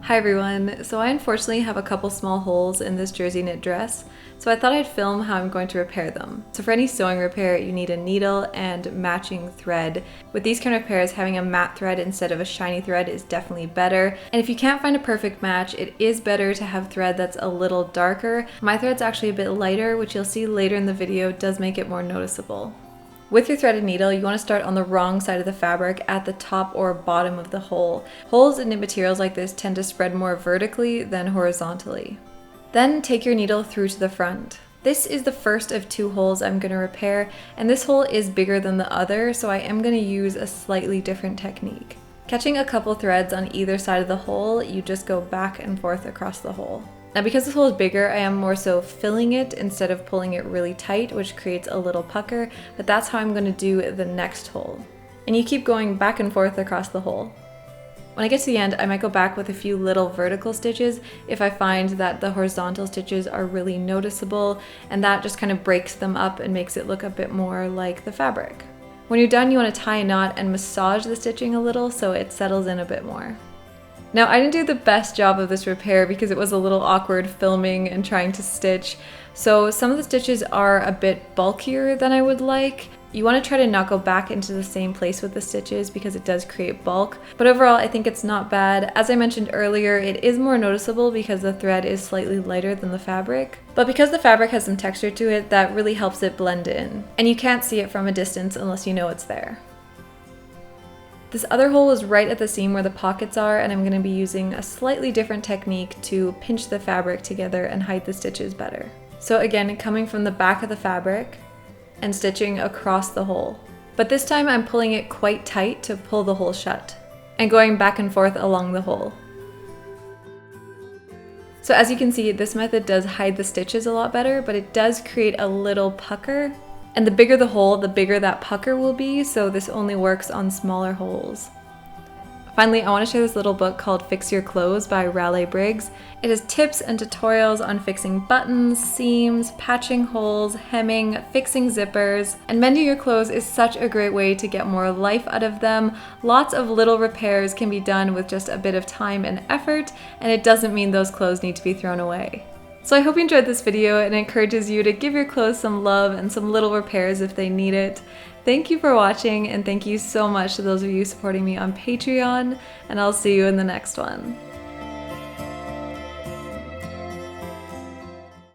Hi everyone, so I unfortunately have a couple small holes in this jersey knit dress, so I thought I'd film how I'm going to repair them. So for any sewing repair, you need a needle and matching thread. With these kind of repairs, having a matte thread instead of a shiny thread is definitely better. And if you can't find a perfect match, it is better to have thread that's a little darker. My thread's actually a bit lighter, which you'll see later in the video does make it more noticeable. With your threaded needle, you want to start on the wrong side of the fabric at the top or bottom of the hole. Holes in knit materials like this tend to spread more vertically than horizontally. Then take your needle through to the front. This is the first of two holes I'm going to repair, and this hole is bigger than the other, so I am going to use a slightly different technique. Catching a couple threads on either side of the hole, you just go back and forth across the hole. Now because this hole is bigger, I am more so filling it instead of pulling it really tight, which creates a little pucker, but that's how I'm going to do the next hole. And you keep going back and forth across the hole. When I get to the end, I might go back with a few little vertical stitches if I find that the horizontal stitches are really noticeable, and that just kind of breaks them up and makes it look a bit more like the fabric. When you're done, you want to tie a knot and massage the stitching a little so it settles in a bit more. Now, I didn't do the best job of this repair because it was a little awkward filming and trying to stitch, so some of the stitches are a bit bulkier than I would like. You want to try to not go back into the same place with the stitches because it does create bulk, but overall I think it's not bad. As I mentioned earlier, it is more noticeable because the thread is slightly lighter than the fabric, but because the fabric has some texture to it, that really helps it blend in, and you can't see it from a distance unless you know it's there. This other hole was right at the seam where the pockets are, and I'm going to be using a slightly different technique to pinch the fabric together and hide the stitches better. So again, coming from the back of the fabric and stitching across the hole. But this time I'm pulling it quite tight to pull the hole shut, and going back and forth along the hole. So as you can see, this method does hide the stitches a lot better, but it does create a little pucker. And the bigger the hole, the bigger that pucker will be, so this only works on smaller holes. Finally, I want to share this little book called Fix Your Clothes by Raleigh Briggs. It has tips and tutorials on fixing buttons, seams, patching holes, hemming, fixing zippers, and mending your clothes is such a great way to get more life out of them. Lots of little repairs can be done with just a bit of time and effort, and it doesn't mean those clothes need to be thrown away. So I hope you enjoyed this video and it encourages you to give your clothes some love and some little repairs if they need it. Thank you for watching, and thank you so much to those of you supporting me on Patreon, and I'll see you in the next one.